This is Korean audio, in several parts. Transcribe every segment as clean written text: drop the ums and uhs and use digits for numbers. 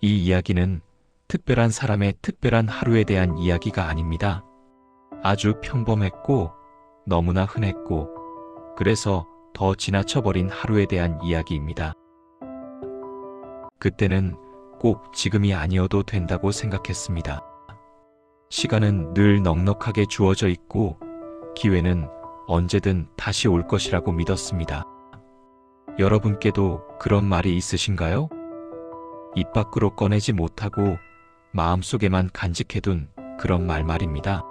이 이야기는 특별한 사람의 특별한 하루에 대한 이야기가 아닙니다. 아주 평범했고 너무나 흔했고 그래서 더 지나쳐버린 하루에 대한 이야기입니다. 그때는 꼭 지금이 아니어도 된다고 생각했습니다. 시간은 늘 넉넉하게 주어져 있고 기회는 언제든 다시 올 것이라고 믿었습니다. 여러분께도 그런 말이 있으신가요? 입 밖으로 꺼내지 못하고 마음속에만 간직해둔 그런 말 말입니다.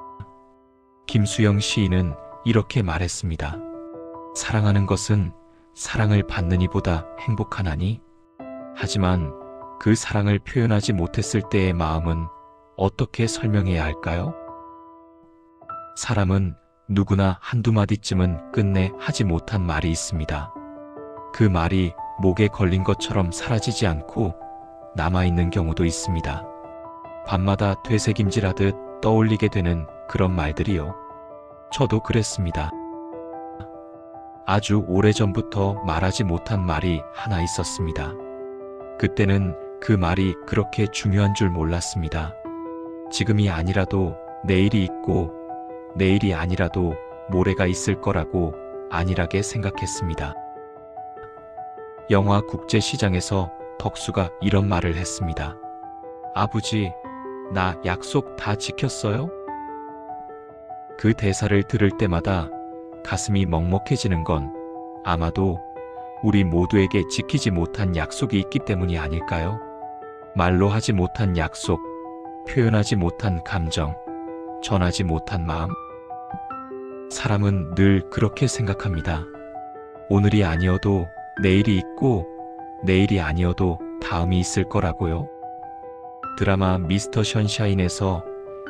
김수영 시인은 이렇게 말했습니다. 사랑하는 것은 사랑을 받는 이보다 행복하나니? 하지만 그 사랑을 표현하지 못했을 때의 마음은 어떻게 설명해야 할까요? 사람은 누구나 한두 마디쯤은 끝내 하지 못한 말이 있습니다. 그 말이 목에 걸린 것처럼 사라지지 않고 남아있는 경우도 있습니다. 밤마다 되새김질하듯 떠올리게 되는 그런 말들이요. 저도 그랬습니다. 아주 오래전부터 말하지 못한 말이 하나 있었습니다. 그때는 그 말이 그렇게 중요한 줄 몰랐습니다. 지금이 아니라도 내일이 있고 내일이 아니라도 모레가 있을 거라고 안일하게 생각했습니다. 영화 국제시장에서 덕수가 이런 말을 했습니다. 아버지, 나 약속 다 지켰어요? 그 대사를 들을 때마다 가슴이 먹먹해지는 건 아마도 우리 모두에게 지키지 못한 약속이 있기 때문이 아닐까요? 말로 하지 못한 약속, 표현하지 못한 감정, 전하지 못한 마음. 사람은 늘 그렇게 생각합니다. 오늘이 아니어도 내일이 있고 내일이 아니어도 다음이 있을 거라고요. 드라마 미스터 션샤인에서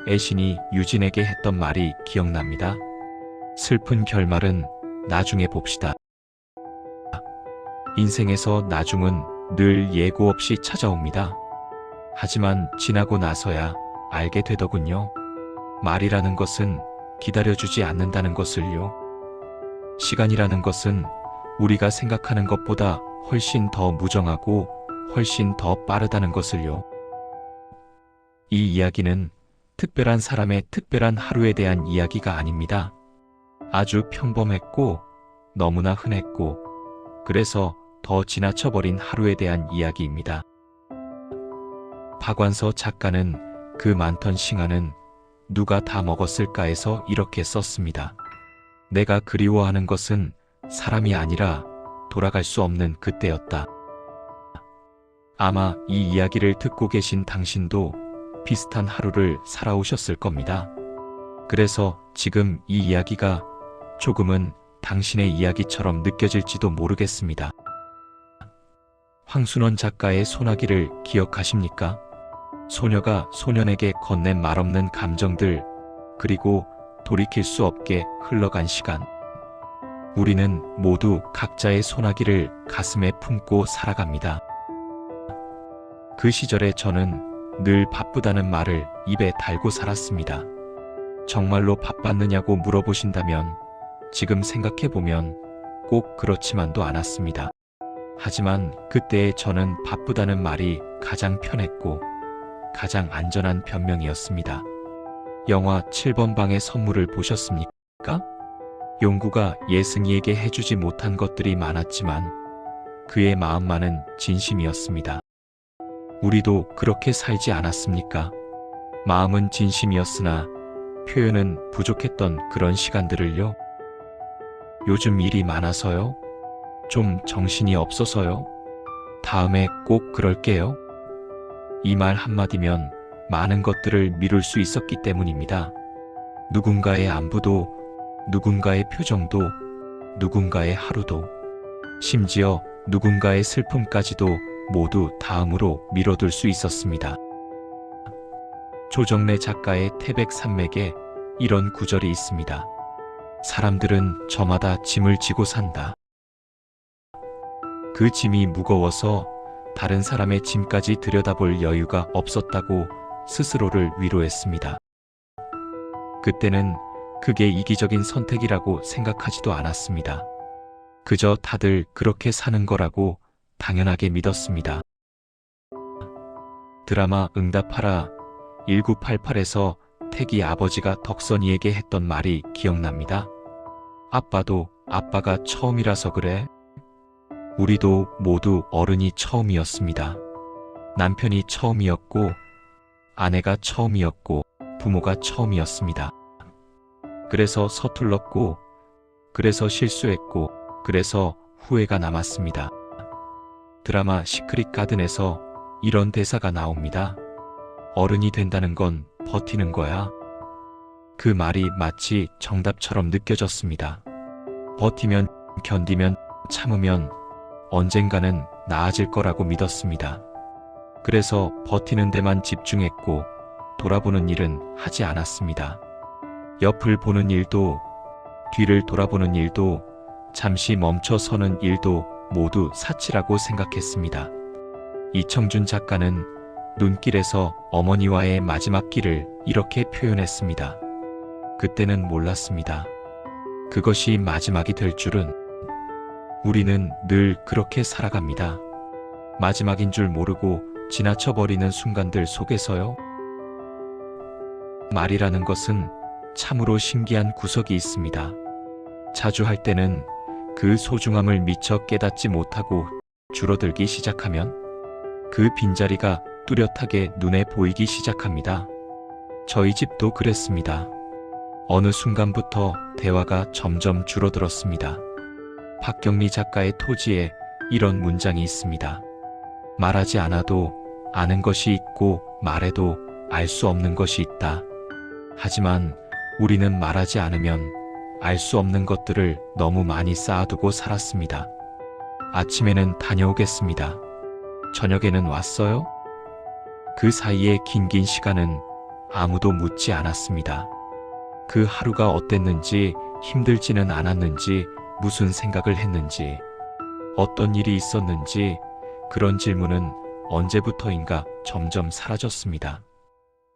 애신이 유진에게 했던 말이 기억납니다. 슬픈 결말은 나중에 봅시다. 인생에서 나중은 늘 예고 없이 찾아옵니다. 하지만 지나고 나서야 알게 되더군요. 말이라는 것은 기다려주지 않는다는 것을요. 시간이라는 것은 우리가 생각하는 것보다 훨씬 더 무정하고 훨씬 더 빠르다는 것을요. 이 이야기는 특별한 사람의 특별한 하루에 대한 이야기가 아닙니다. 아주 평범했고 너무나 흔했고 그래서 더 지나쳐버린 하루에 대한 이야기입니다. 박완서 작가는 그 많던 싱아는 누가 다 먹었을까에서 이렇게 썼습니다. 내가 그리워하는 것은 사람이 아니라 돌아갈 수 없는 그때였다. 아마 이 이야기를 듣고 계신 당신도 비슷한 하루를 살아오셨을 겁니다. 그래서 지금 이 이야기가 조금은 당신의 이야기처럼 느껴질지도 모르겠습니다. 황순원 작가의 소나기를 기억하십니까? 소녀가 소년에게 건넨 말없는 감정들, 그리고 돌이킬 수 없게 흘러간 시간. 우리는 모두 각자의 소나기를 가슴에 품고 살아갑니다. 그 시절에 저는 늘 바쁘다는 말을 입에 달고 살았습니다. 정말로 바빴느냐고 물어보신다면 지금 생각해보면 꼭 그렇지만도 않았습니다. 하지만 그때의 저는 바쁘다는 말이 가장 편했고 가장 안전한 변명이었습니다. 영화 7번 방의 선물을 보셨습니까? 용구가 예승이에게 해주지 못한 것들이 많았지만 그의 마음만은 진심이었습니다. 우리도 그렇게 살지 않았습니까? 마음은 진심이었으나 표현은 부족했던 그런 시간들을요. 요즘 일이 많아서요? 좀 정신이 없어서요? 다음에 꼭 그럴게요. 이 말 한마디면 많은 것들을 미룰 수 있었기 때문입니다. 누군가의 안부도, 누군가의 표정도, 누군가의 하루도, 심지어 누군가의 슬픔까지도 모두 다음으로 미뤄둘 수 있었습니다. 조정래 작가의 태백산맥에 이런 구절이 있습니다. 사람들은 저마다 짐을 지고 산다. 그 짐이 무거워서 다른 사람의 짐까지 들여다볼 여유가 없었다고 스스로를 위로했습니다. 그때는 그게 이기적인 선택이라고 생각하지도 않았습니다. 그저 다들 그렇게 사는 거라고 당연하게 믿었습니다. 드라마 응답하라 1988에서 태기 아버지가 덕선이에게 했던 말이 기억납니다. 아빠도 아빠가 처음이라서 그래. 우리도 모두 어른이 처음이었습니다. 남편이 처음이었고, 아내가 처음이었고, 부모가 처음이었습니다. 그래서 서툴렀고, 그래서 실수했고, 그래서 후회가 남았습니다. 드라마 시크릿 가든에서 이런 대사가 나옵니다. 어른이 된다는 건 버티는 거야. 그 말이 마치 정답처럼 느껴졌습니다. 버티면, 견디면, 참으면 언젠가는 나아질 거라고 믿었습니다. 그래서 버티는 데만 집중했고 돌아보는 일은 하지 않았습니다. 옆을 보는 일도, 뒤를 돌아보는 일도, 잠시 멈춰 서는 일도 모두 사치라고 생각했습니다. 이청준 작가는 눈길에서 어머니와의 마지막 길을 이렇게 표현했습니다. 그때는 몰랐습니다. 그것이 마지막이 될 줄은. 우리는 늘 그렇게 살아갑니다. 마지막인 줄 모르고 지나쳐버리는 순간들 속에서요. 말이라는 것은 참으로 신기한 구석이 있습니다. 자주 할 때는 그 소중함을 미처 깨닫지 못하고 줄어들기 시작하면 그 빈자리가 뚜렷하게 눈에 보이기 시작합니다. 저희 집도 그랬습니다. 어느 순간부터 대화가 점점 줄어들었습니다. 박경리 작가의 토지에 이런 문장이 있습니다. 말하지 않아도 아는 것이 있고 말해도 알 수 없는 것이 있다. 하지만 우리는 말하지 않으면 알 수 없는 것들을 너무 많이 쌓아두고 살았습니다. 아침에는 다녀오겠습니다. 저녁에는 왔어요? 그 사이에 긴 시간은 아무도 묻지 않았습니다. 그 하루가 어땠는지, 힘들지는 않았는지, 무슨 생각을 했는지, 어떤 일이 있었는지, 그런 질문은 언제부터인가 점점 사라졌습니다.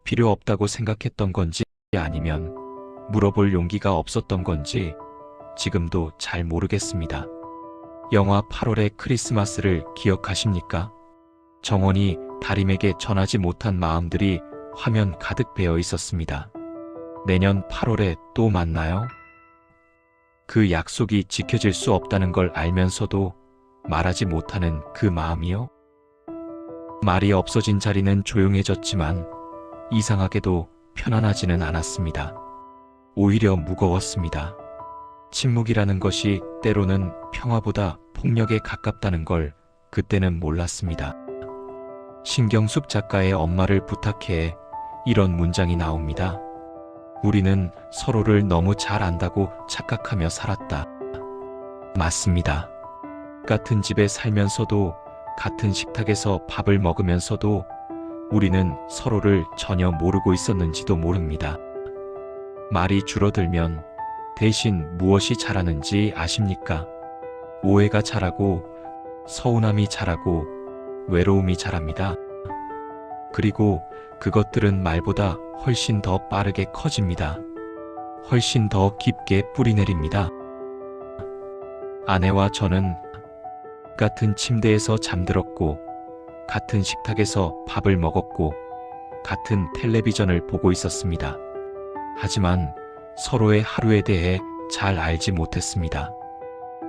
필요 없다고 생각했던 건지 아니면 물어볼 용기가 없었던 건지 지금도 잘 모르겠습니다. 영화 8월의 크리스마스를 기억하십니까? 정원이 다림에게 전하지 못한 마음들이 화면 가득 배어 있었습니다. 내년 8월에 또 만나요? 그 약속이 지켜질 수 없다는 걸 알면서도 말하지 못하는 그 마음이요? 말이 없어진 자리는 조용해졌지만 이상하게도 편안하지는 않았습니다. 오히려 무거웠습니다. 침묵이라는 것이 때로는 평화보다 폭력에 가깝다는 걸 그때는 몰랐습니다. 신경숙 작가의 엄마를 부탁해 이런 문장이 나옵니다. 우리는 서로를 너무 잘 안다고 착각하며 살았다. 맞습니다. 같은 집에 살면서도, 같은 식탁에서 밥을 먹으면서도 우리는 서로를 전혀 모르고 있었는지도 모릅니다. 말이 줄어들면 대신 무엇이 자라는지 아십니까? 오해가 자라고, 서운함이 자라고, 외로움이 자랍니다. 그리고 그것들은 말보다 훨씬 더 빠르게 커집니다. 훨씬 더 깊게 뿌리내립니다. 아내와 저는 같은 침대에서 잠들었고, 같은 식탁에서 밥을 먹었고, 같은 텔레비전을 보고 있었습니다. 하지만 서로의 하루에 대해 잘 알지 못했습니다.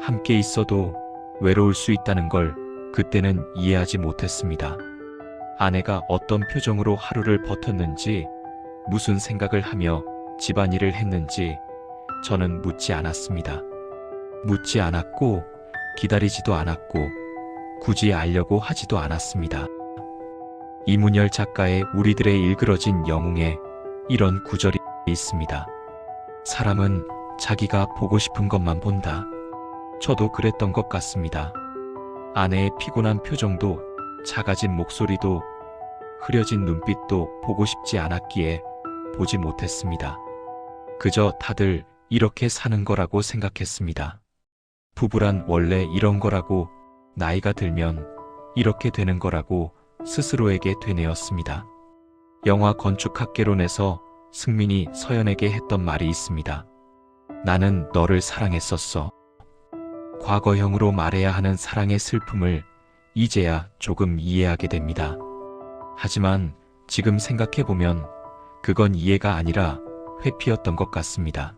함께 있어도 외로울 수 있다는 걸 그때는 이해하지 못했습니다. 아내가 어떤 표정으로 하루를 버텼는지, 무슨 생각을 하며 집안일을 했는지 저는 묻지 않았습니다. 묻지 않았고, 기다리지도 않았고, 굳이 알려고 하지도 않았습니다. 이문열 작가의 우리들의 일그러진 영웅에 이런 구절이 있습니다. 사람은 자기가 보고 싶은 것만 본다. 저도 그랬던 것 같습니다. 아내의 피곤한 표정도, 작아진 목소리도, 흐려진 눈빛도 보고 싶지 않았기에 보지 못했습니다. 그저 다들 이렇게 사는 거라고 생각했습니다. 부부란 원래 이런 거라고, 나이가 들면 이렇게 되는 거라고 스스로에게 되뇌었습니다. 영화 건축학개론에서 승민이 서연에게 했던 말이 있습니다. 나는 너를 사랑했었어. 과거형으로 말해야 하는 사랑의 슬픔을 이제야 조금 이해하게 됩니다. 하지만 지금 생각해보면 그건 이해가 아니라 회피였던 것 같습니다.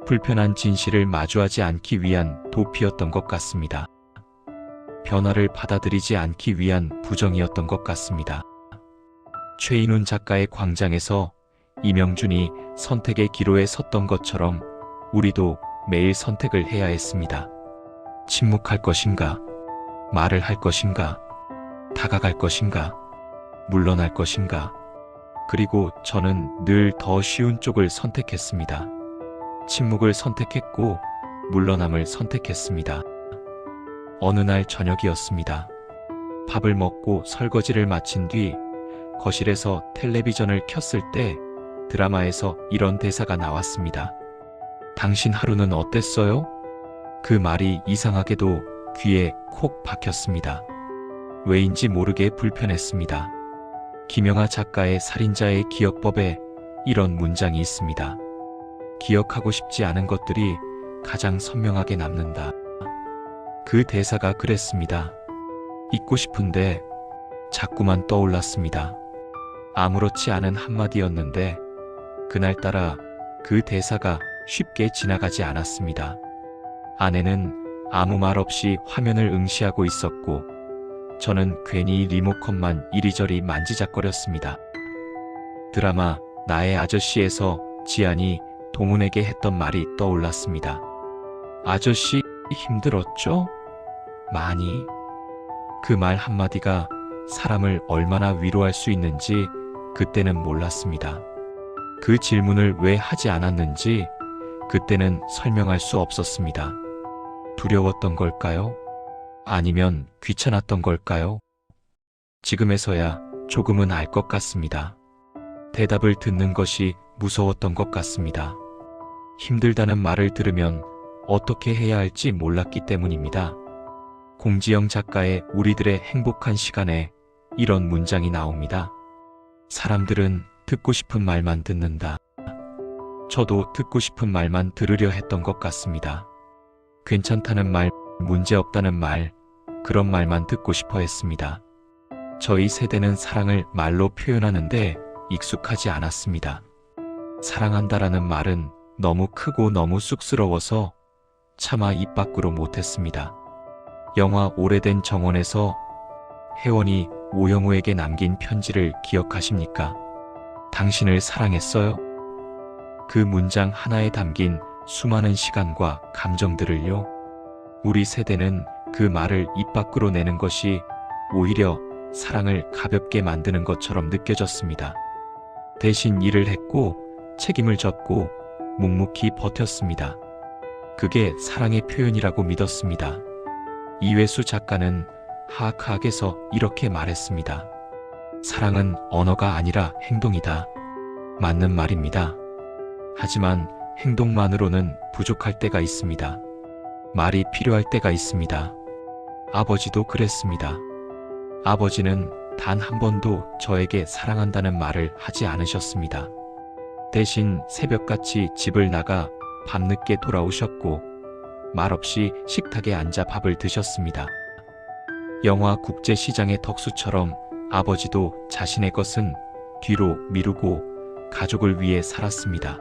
불편한 진실을 마주하지 않기 위한 도피였던 것 같습니다. 변화를 받아들이지 않기 위한 부정이었던 것 같습니다. 최인훈 작가의 광장에서 이명준이 선택의 기로에 섰던 것처럼 우리도 매일 선택을 해야 했습니다. 침묵할 것인가? 말을 할 것인가? 다가갈 것인가? 물러날 것인가? 그리고 저는 늘 더 쉬운 쪽을 선택했습니다. 침묵을 선택했고 물러남을 선택했습니다. 어느 날 저녁이었습니다. 밥을 먹고 설거지를 마친 뒤 거실에서 텔레비전을 켰을 때 드라마에서 이런 대사가 나왔습니다. 당신 하루는 어땠어요? 그 말이 이상하게도 귀에 콕 박혔습니다. 왜인지 모르게 불편했습니다. 김영하 작가의 살인자의 기억법에 이런 문장이 있습니다. 기억하고 싶지 않은 것들이 가장 선명하게 남는다. 그 대사가 그랬습니다. 잊고 싶은데 자꾸만 떠올랐습니다. 아무렇지 않은 한마디였는데 그날따라 그 대사가 쉽게 지나가지 않았습니다. 아내는 아무 말 없이 화면을 응시하고 있었고 저는 괜히 리모컨만 이리저리 만지작거렸습니다. 드라마 나의 아저씨에서 지안이 동훈에게 했던 말이 떠올랐습니다. 아저씨 힘들었죠? 많이. 그 말 한마디가 사람을 얼마나 위로할 수 있는지 그때는 몰랐습니다. 그 질문을 왜 하지 않았는지 그때는 설명할 수 없었습니다. 두려웠던 걸까요? 아니면 귀찮았던 걸까요? 지금에서야 조금은 알 것 같습니다. 대답을 듣는 것이 무서웠던 것 같습니다. 힘들다는 말을 들으면 어떻게 해야 할지 몰랐기 때문입니다. 공지영 작가의 우리들의 행복한 시간에 이런 문장이 나옵니다. 사람들은 듣고 싶은 말만 듣는다. 저도 듣고 싶은 말만 들으려 했던 것 같습니다. 괜찮다는 말, 문제없다는 말, 그런 말만 듣고 싶어 했습니다. 저희 세대는 사랑을 말로 표현하는데 익숙하지 않았습니다. 사랑한다라는 말은 너무 크고 너무 쑥스러워서 차마 입 밖으로 못했습니다. 영화 오래된 정원에서 혜원이 오영우에게 남긴 편지를 기억하십니까? 당신을 사랑했어요. 그 문장 하나에 담긴 수많은 시간과 감정들을요. 우리 세대는 그 말을 입 밖으로 내는 것이 오히려 사랑을 가볍게 만드는 것처럼 느껴졌습니다. 대신 일을 했고 책임을 졌고 묵묵히 버텼습니다. 그게 사랑의 표현이라고 믿었습니다. 이회수 작가는 하악하악에서 이렇게 말했습니다. 사랑은 언어가 아니라 행동이다. 맞는 말입니다. 하지만 행동만으로는 부족할 때가 있습니다. 말이 필요할 때가 있습니다. 아버지도 그랬습니다. 아버지는 단 한 번도 저에게 사랑한다는 말을 하지 않으셨습니다. 대신 새벽같이 집을 나가 밤늦게 돌아오셨고 말없이 식탁에 앉아 밥을 드셨습니다. 영화 국제시장의 덕수처럼 아버지도 자신의 것은 뒤로 미루고 가족을 위해 살았습니다.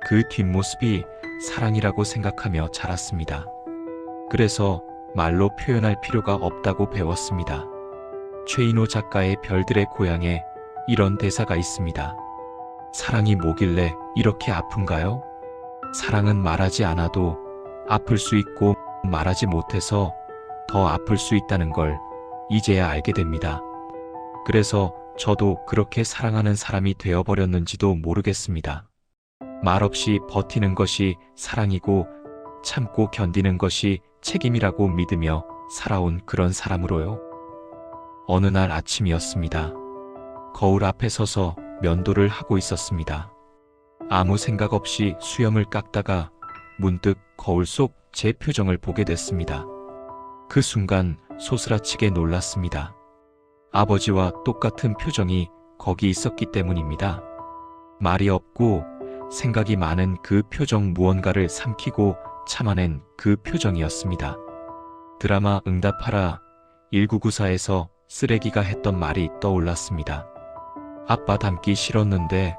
그 뒷모습이 사랑이라고 생각하며 자랐습니다. 그래서 말로 표현할 필요가 없다고 배웠습니다. 최인호 작가의 별들의 고향에 이런 대사가 있습니다. 사랑이 뭐길래 이렇게 아픈가요? 사랑은 말하지 않아도 아플 수 있고 말하지 못해서 더 아플 수 있다는 걸 이제야 알게 됩니다. 그래서 저도 그렇게 사랑하는 사람이 되어버렸는지도 모르겠습니다. 말없이 버티는 것이 사랑이고 참고 견디는 것이 책임이라고 믿으며 살아온 그런 사람으로요. 어느 날 아침이었습니다. 거울 앞에 서서 면도를 하고 있었습니다. 아무 생각 없이 수염을 깎다가 문득 거울 속 제 표정을 보게 됐습니다. 그 순간 소스라치게 놀랐습니다. 아버지와 똑같은 표정이 거기 있었기 때문입니다. 말이 없고 생각이 많은 그 표정, 무언가를 삼키고 참아낸 그 표정이었습니다. 드라마 응답하라 1994에서 쓰레기가 했던 말이 떠올랐습니다. 아빠 닮기 싫었는데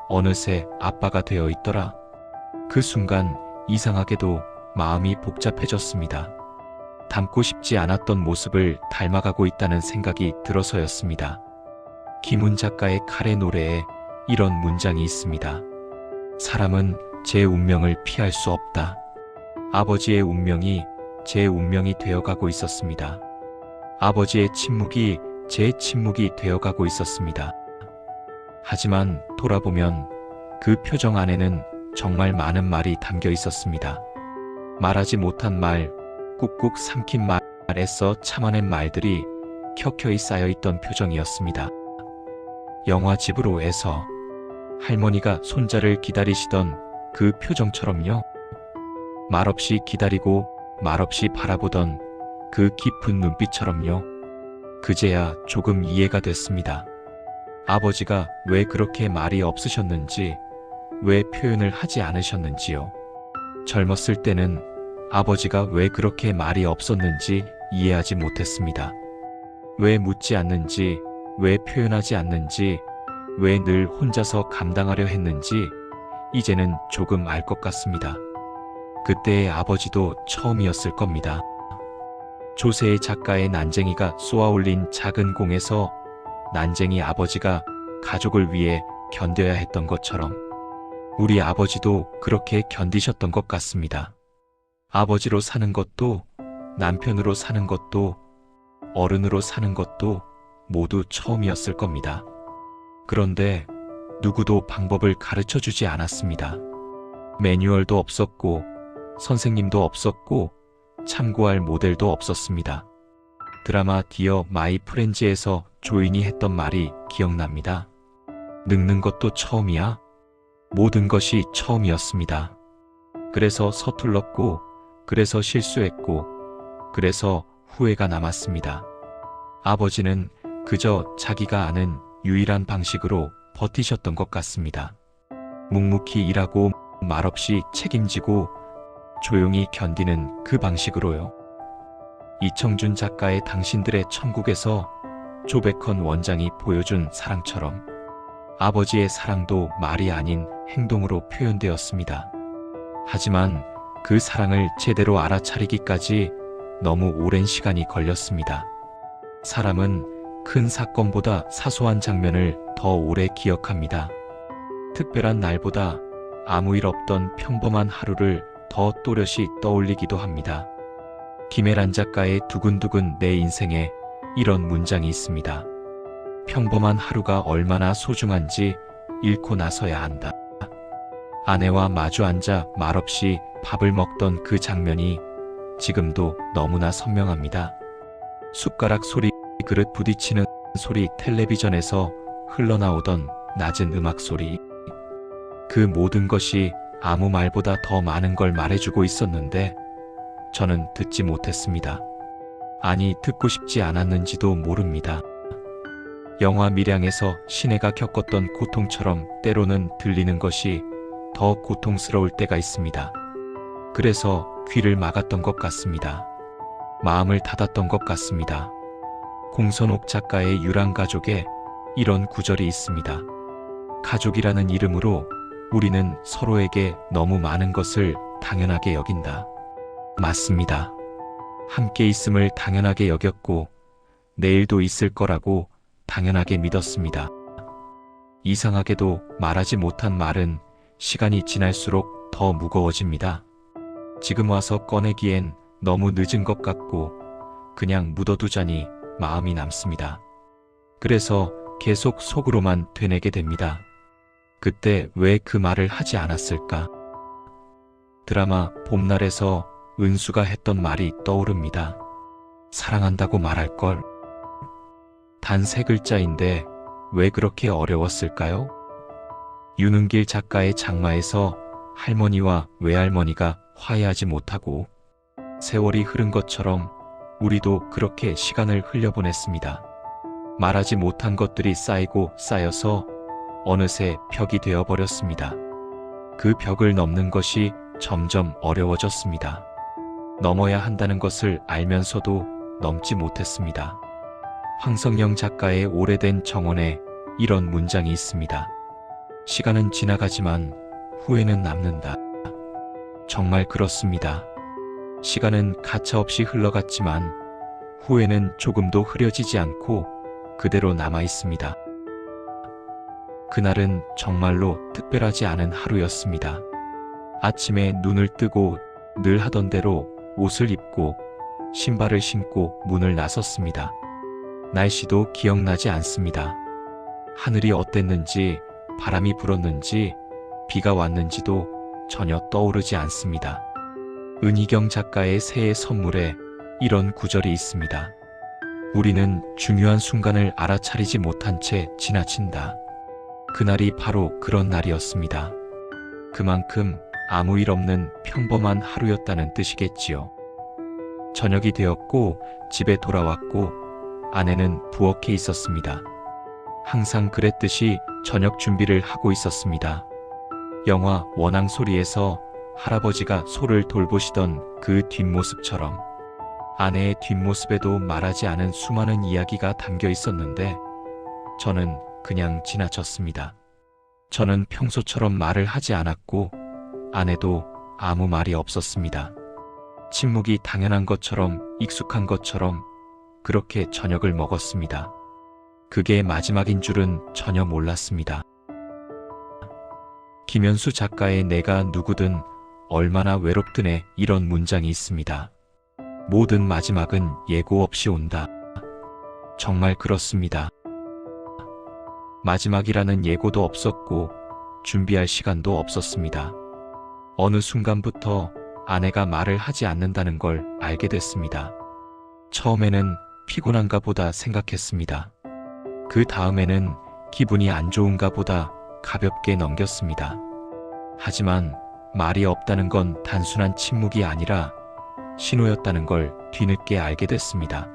어느새 아빠가 되어 있더라. 그 순간 이상하게도 마음이 복잡해졌습니다. 닮고 싶지 않았던 모습을 닮아가고 있다는 생각이 들어서였습니다. 김훈 작가의 칼의 노래에 이런 문장이 있습니다. 사람은 제 운명을 피할 수 없다. 아버지의 운명이 제 운명이 되어가고 있었습니다. 아버지의 침묵이 제 침묵이 되어가고 있었습니다. 하지만 돌아보면 그 표정 안에는 정말 많은 말이 담겨 있었습니다. 말하지 못한 말, 꾹꾹 삼킨 말, 애써 참아낸 말들이 켜켜이 쌓여있던 표정이었습니다. 영화 집으로에서 할머니가 손자를 기다리시던 그 표정처럼요. 말없이 기다리고 말없이 바라보던 그 깊은 눈빛처럼요. 그제야 조금 이해가 됐습니다. 아버지가 왜 그렇게 말이 없으셨는지, 왜 표현을 하지 않으셨는지요. 젊었을 때는 아버지가 왜 그렇게 말이 없었는지 이해하지 못했습니다. 왜 묻지 않는지, 왜 표현하지 않는지, 왜 늘 혼자서 감당하려 했는지 이제는 조금 알 것 같습니다. 그때의 아버지도 처음이었을 겁니다. 조세의 작가의 난쟁이가 쏘아올린 작은 공에서 난쟁이 아버지가 가족을 위해 견뎌야 했던 것처럼 우리 아버지도 그렇게 견디셨던 것 같습니다. 아버지로 사는 것도, 남편으로 사는 것도, 어른으로 사는 것도 모두 처음이었을 겁니다. 그런데 누구도 방법을 가르쳐 주지 않았습니다. 매뉴얼도 없었고, 선생님도 없었고, 참고할 모델도 없었습니다. 드라마 디어 마이 프렌즈에서 조인이 했던 말이 기억납니다. 늙는 것도 처음이야. 모든 것이 처음이었습니다. 그래서 서툴렀고, 그래서 실수했고, 그래서 후회가 남았습니다. 아버지는 그저 자기가 아는 유일한 방식으로 버티셨던 것 같습니다. 묵묵히 일하고 말없이 책임지고 조용히 견디는 그 방식으로요. 이청준 작가의 당신들의 천국에서 조백헌 원장이 보여준 사랑처럼 아버지의 사랑도 말이 아닌 행동으로 표현되었습니다. 하지만 그 사랑을 제대로 알아차리기까지 너무 오랜 시간이 걸렸습니다. 사람은 큰 사건보다 사소한 장면을 더 오래 기억합니다. 특별한 날보다 아무 일 없던 평범한 하루를 더 또렷이 떠올리기도 합니다. 김애란 작가의 두근두근 내 인생에 이런 문장이 있습니다. 평범한 하루가 얼마나 소중한지 잃고 나서야 한다. 아내와 마주 앉아 말없이 밥을 먹던 그 장면이 지금도 너무나 선명합니다. 숟가락 소리, 그릇 부딪히는 소리, 텔레비전에서 흘러나오던 낮은 음악 소리. 그 모든 것이 아무 말보다 더 많은 걸 말해주고 있었는데 저는 듣지 못했습니다. 아니, 듣고 싶지 않았는지도 모릅니다. 영화 밀양에서 신혜가 겪었던 고통처럼 때로는 들리는 것이 더 고통스러울 때가 있습니다. 그래서 귀를 막았던 것 같습니다. 마음을 닫았던 것 같습니다. 공선옥 작가의 유랑가족에 이런 구절이 있습니다. 가족이라는 이름으로 우리는 서로에게 너무 많은 것을 당연하게 여긴다. 맞습니다. 함께 있음을 당연하게 여겼고 내일도 있을 거라고 당연하게 믿었습니다. 이상하게도 말하지 못한 말은 시간이 지날수록 더 무거워집니다. 지금 와서 꺼내기엔 너무 늦은 것 같고 그냥 묻어두자니 마음이 남습니다. 그래서 계속 속으로만 되뇌게 됩니다. 그때 왜 그 말을 하지 않았을까? 드라마 봄날에서 은수가 했던 말이 떠오릅니다. 사랑한다고 말할걸. 단 3글자인데 왜 그렇게 어려웠을까요? 윤은길 작가의 장마에서 할머니와 외할머니가 화해하지 못하고 세월이 흐른 것처럼 우리도 그렇게 시간을 흘려보냈습니다. 말하지 못한 것들이 쌓이고 쌓여서 어느새 벽이 되어버렸습니다. 그 벽을 넘는 것이 점점 어려워졌습니다. 넘어야 한다는 것을 알면서도 넘지 못했습니다. 황성영 작가의 오래된 정원에 이런 문장이 있습니다. 시간은 지나가지만 후회는 남는다. 정말 그렇습니다. 시간은 가차없이 흘러갔지만 후회는 조금도 흐려지지 않고 그대로 남아 있습니다. 그날은 정말로 특별하지 않은 하루였습니다. 아침에 눈을 뜨고 늘 하던 대로 옷을 입고 신발을 신고 문을 나섰습니다. 날씨도 기억나지 않습니다. 하늘이 어땠는지, 바람이 불었는지, 비가 왔는지도 전혀 떠오르지 않습니다. 은희경 작가의 새해 선물에 이런 구절이 있습니다. 우리는 중요한 순간을 알아차리지 못한 채 지나친다. 그날이 바로 그런 날이었습니다. 그만큼 아무 일 없는 평범한 하루였다는 뜻이겠지요. 저녁이 되었고 집에 돌아왔고 아내는 부엌에 있었습니다. 항상 그랬듯이 저녁 준비를 하고 있었습니다. 영화 원앙소리에서 할아버지가 소를 돌보시던 그 뒷모습처럼 아내의 뒷모습에도 말하지 않은 수많은 이야기가 담겨 있었는데 저는 그냥 지나쳤습니다. 저는 평소처럼 말을 하지 않았고 아내도 아무 말이 없었습니다. 침묵이 당연한 것처럼 익숙한 것처럼 그렇게 저녁을 먹었습니다. 그게 마지막인 줄은 전혀 몰랐습니다. 김현수 작가의 내가 누구든 얼마나 외롭드네 이런 문장이 있습니다. 모든 마지막은 예고 없이 온다. 정말 그렇습니다. 마지막이라는 예고도 없었고 준비할 시간도 없었습니다. 어느 순간부터 아내가 말을 하지 않는다는 걸 알게 됐습니다. 처음에는 피곤한가 보다 생각했습니다. 그 다음에는 기분이 안 좋은가 보다 가볍게 넘겼습니다. 하지만 말이 없다는 건 단순한 침묵이 아니라 신호였다는 걸 뒤늦게 알게 됐습니다.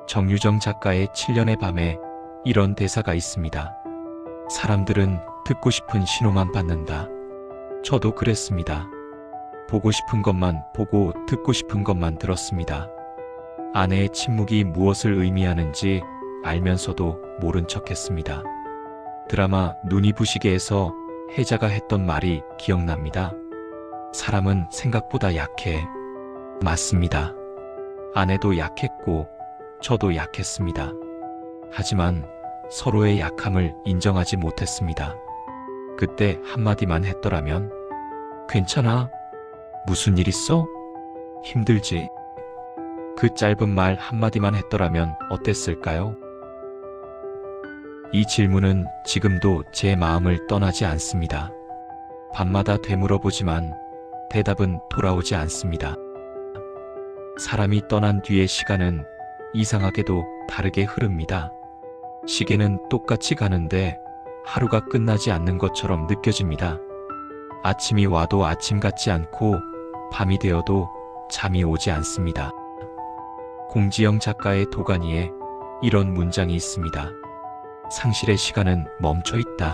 정유정 작가의 7년의 밤에 이런 대사가 있습니다. 사람들은 듣고 싶은 신호만 받는다. 저도 그랬습니다. 보고 싶은 것만 보고 듣고 싶은 것만 들었습니다. 아내의 침묵이 무엇을 의미하는지 알면서도 모른 척했습니다. 드라마 눈이 부시게에서 혜자가 했던 말이 기억납니다. 사람은 생각보다 약해. 맞습니다. 아내도 약했고 저도 약했습니다. 하지만 서로의 약함을 인정하지 못했습니다. 그때 한마디만 했더라면 괜찮아? 무슨 일 있어? 힘들지? 그 짧은 말 한마디만 했더라면 어땠을까요? 이 질문은 지금도 제 마음을 떠나지 않습니다. 밤마다 되물어보지만 대답은 돌아오지 않습니다. 사람이 떠난 뒤의 시간은 이상하게도 다르게 흐릅니다. 시계는 똑같이 가는데 하루가 끝나지 않는 것처럼 느껴집니다. 아침이 와도 아침 같지 않고 밤이 되어도 잠이 오지 않습니다. 공지영 작가의 도가니에 이런 문장이 있습니다. 상실의 시간은 멈춰 있다.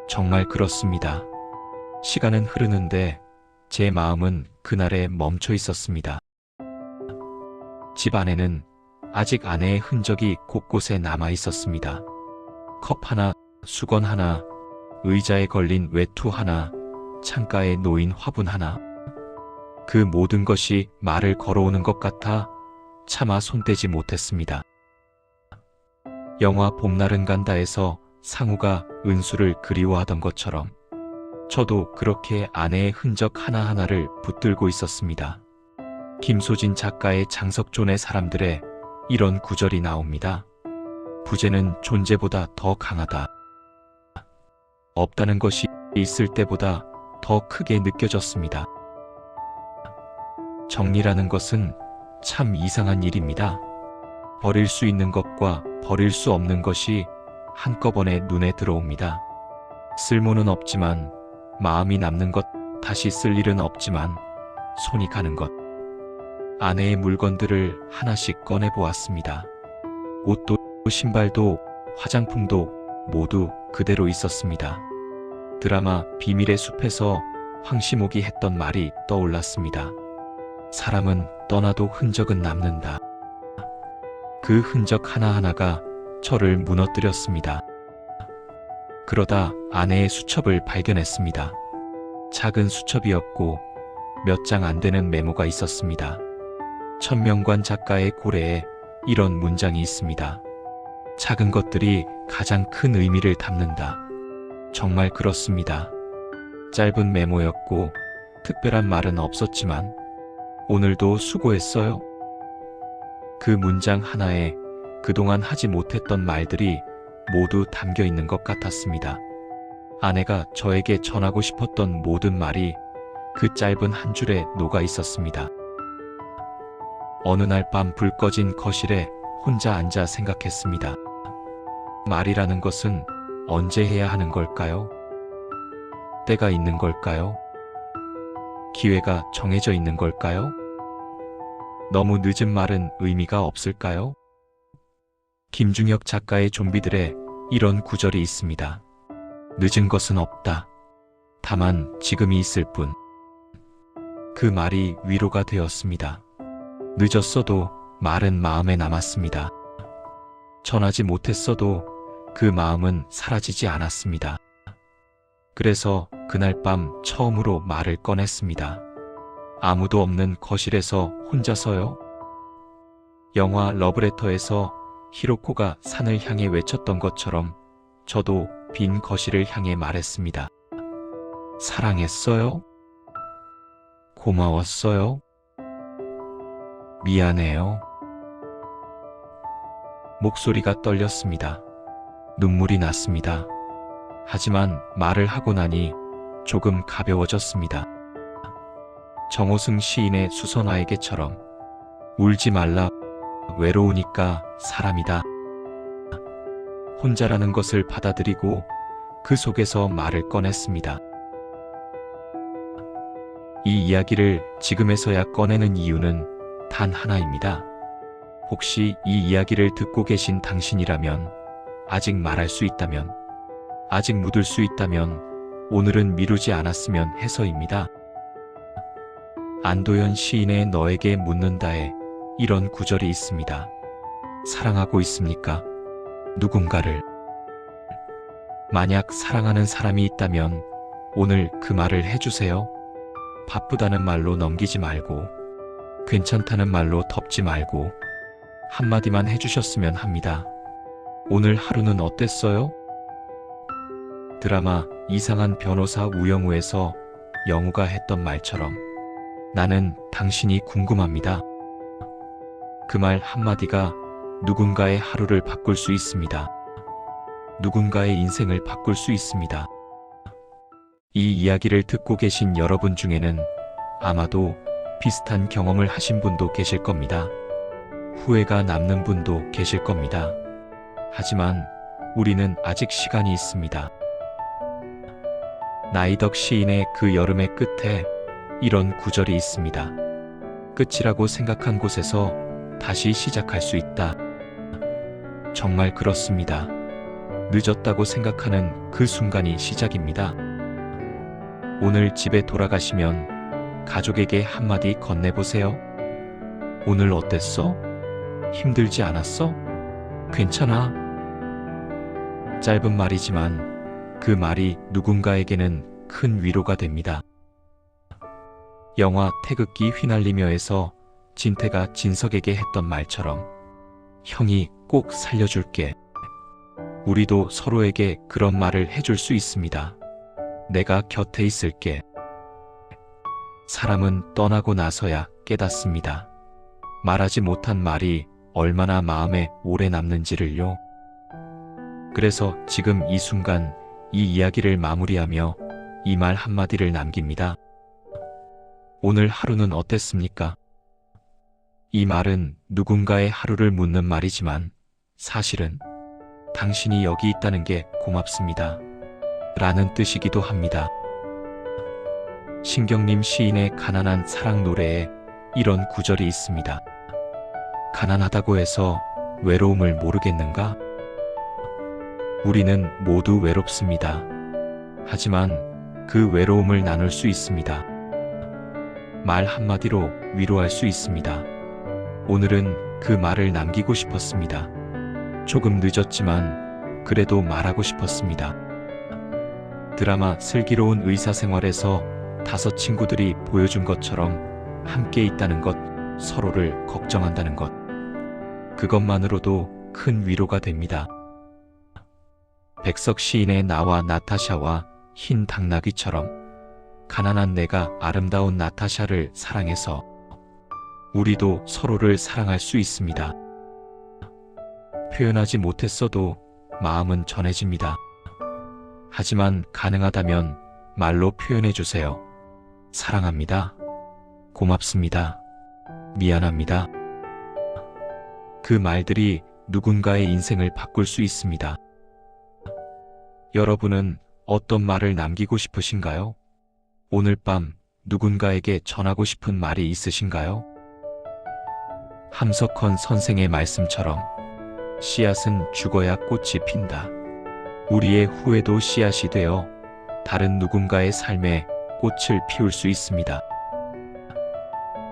정말 그렇습니다. 시간은 흐르는데 제 마음은 그날에 멈춰 있었습니다. 집 안에는 아직 아내의 흔적이 곳곳에 남아 있었습니다. 컵 하나, 수건 하나, 의자에 걸린 외투 하나, 창가에 놓인 화분 하나. 그 모든 것이 말을 걸어오는 것 같아 차마 손대지 못했습니다. 영화 봄날은 간다에서 상우가 은수를 그리워하던 것처럼 저도 그렇게 아내의 흔적 하나하나를 붙들고 있었습니다. 김소진 작가의 장석존의 사람들의 이런 구절이 나옵니다. 부재는 존재보다 더 강하다. 없다는 것이 있을 때보다 더 크게 느껴졌습니다. 정리라는 것은 참 이상한 일입니다. 버릴 수 있는 것과 버릴 수 없는 것이 한꺼번에 눈에 들어옵니다. 쓸모는 없지만 마음이 남는 것, 다시 쓸 일은 없지만 손이 가는 것. 아내의 물건들을 하나씩 꺼내보았습니다. 옷도 신발도 화장품도 모두 그대로 있었습니다. 드라마 비밀의 숲에서 황시목이 했던 말이 떠올랐습니다. 사람은 떠나도 흔적은 남는다. 그 흔적 하나하나가 저를 무너뜨렸습니다. 그러다 아내의 수첩을 발견했습니다. 작은 수첩이었고 몇 장 안 되는 메모가 있었습니다. 천명관 작가의 고래에 이런 문장이 있습니다. 작은 것들이 가장 큰 의미를 담는다. 정말 그렇습니다. 짧은 메모였고 특별한 말은 없었지만 오늘도 수고했어요. 그 문장 하나에 그동안 하지 못했던 말들이 모두 담겨 있는 것 같았습니다. 아내가 저에게 전하고 싶었던 모든 말이 그 짧은 한 줄에 녹아 있었습니다. 어느 날 밤 불 꺼진 거실에 혼자 앉아 생각했습니다. 말이라는 것은 언제 해야 하는 걸까요? 때가 있는 걸까요? 기회가 정해져 있는 걸까요? 너무 늦은 말은 의미가 없을까요? 김중혁 작가의 좀비들에 이런 구절이 있습니다. 늦은 것은 없다. 다만 지금이 있을 뿐. 그 말이 위로가 되었습니다. 늦었어도 말은 마음에 남았습니다. 전하지 못했어도 그 마음은 사라지지 않았습니다. 그래서 그날 밤 처음으로 말을 꺼냈습니다. 아무도 없는 거실에서 혼자서요. 영화 러브레터에서 히로코가 산을 향해 외쳤던 것처럼 저도 빈 거실을 향해 말했습니다. 사랑했어요. 고마웠어요. 미안해요. 목소리가 떨렸습니다. 눈물이 났습니다. 하지만 말을 하고 나니 조금 가벼워졌습니다. 정호승 시인의 수선화에게처럼 울지 말라. 외로우니까 사람이다. 혼자라는 것을 받아들이고 그 속에서 말을 꺼냈습니다. 이 이야기를 지금에서야 꺼내는 이유는 단 하나입니다. 혹시 이 이야기를 듣고 계신 당신이라면, 아직 말할 수 있다면, 아직 묻을 수 있다면 오늘은 미루지 않았으면 해서입니다. 안도현 시인의 너에게 묻는다에 이런 구절이 있습니다. 사랑하고 있습니까? 누군가를. 만약 사랑하는 사람이 있다면 오늘 그 말을 해주세요. 바쁘다는 말로 넘기지 말고, 괜찮다는 말로 덮지 말고 한마디만 해주셨으면 합니다. 오늘 하루는 어땠어요? 드라마 이상한 변호사 우영우에서 영우가 했던 말처럼 나는 당신이 궁금합니다. 그 말 한마디가 누군가의 하루를 바꿀 수 있습니다. 누군가의 인생을 바꿀 수 있습니다. 이 이야기를 듣고 계신 여러분 중에는 아마도 비슷한 경험을 하신 분도 계실 겁니다. 후회가 남는 분도 계실 겁니다. 하지만 우리는 아직 시간이 있습니다. 나이덕 시인의 그 여름의 끝에 이런 구절이 있습니다. 끝이라고 생각한 곳에서 다시 시작할 수 있다. 정말 그렇습니다. 늦었다고 생각하는 그 순간이 시작입니다. 오늘 집에 돌아가시면 가족에게 한마디 건네보세요. 오늘 어땠어? 힘들지 않았어? 괜찮아? 짧은 말이지만 그 말이 누군가에게는 큰 위로가 됩니다. 영화 태극기 휘날리며에서 진태가 진석에게 했던 말처럼 형이 꼭 살려줄게. 우리도 서로에게 그런 말을 해줄 수 있습니다. 내가 곁에 있을게. 사람은 떠나고 나서야 깨닫습니다. 말하지 못한 말이 얼마나 마음에 오래 남는지를요. 그래서 지금 이 순간 이 이야기를 마무리하며 이 말 한마디를 남깁니다. 오늘 하루는 어땠습니까? 이 말은 누군가의 하루를 묻는 말이지만 사실은 당신이 여기 있다는 게 고맙습니다. 라는 뜻이기도 합니다. 신경림 시인의 가난한 사랑 노래에 이런 구절이 있습니다. 가난하다고 해서 외로움을 모르겠는가? 우리는 모두 외롭습니다. 하지만 그 외로움을 나눌 수 있습니다. 말 한마디로 위로할 수 있습니다. 오늘은 그 말을 남기고 싶었습니다. 조금 늦었지만 그래도 말하고 싶었습니다. 드라마 슬기로운 의사생활에서 5 친구들이 보여준 것처럼 함께 있다는 것, 서로를 걱정한다는 것. 그것만으로도 큰 위로가 됩니다. 백석 시인의 나와 나타샤와 흰 당나귀처럼 가난한 내가 아름다운 나타샤를 사랑해서 우리도 서로를 사랑할 수 있습니다. 표현하지 못했어도 마음은 전해집니다. 하지만 가능하다면 말로 표현해 주세요. 사랑합니다. 고맙습니다. 미안합니다. 그 말들이 누군가의 인생을 바꿀 수 있습니다. 여러분은 어떤 말을 남기고 싶으신가요? 오늘 밤 누군가에게 전하고 싶은 말이 있으신가요? 함석헌 선생의 말씀처럼 씨앗은 죽어야 꽃이 핀다. 우리의 후회도 씨앗이 되어 다른 누군가의 삶에 꽃을 피울 수 있습니다.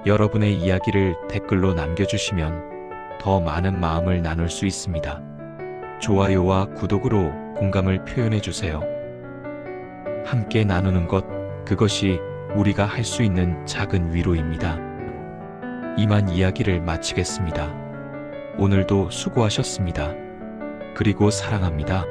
여러분의 이야기를 댓글로 남겨주시면 더 많은 마음을 나눌 수 있습니다. 좋아요와 구독으로 공감을 표현해주세요. 함께 나누는 것, 그것이 우리가 할 수 있는 작은 위로입니다. 이만 이야기를 마치겠습니다. 오늘도 수고하셨습니다. 그리고 사랑합니다.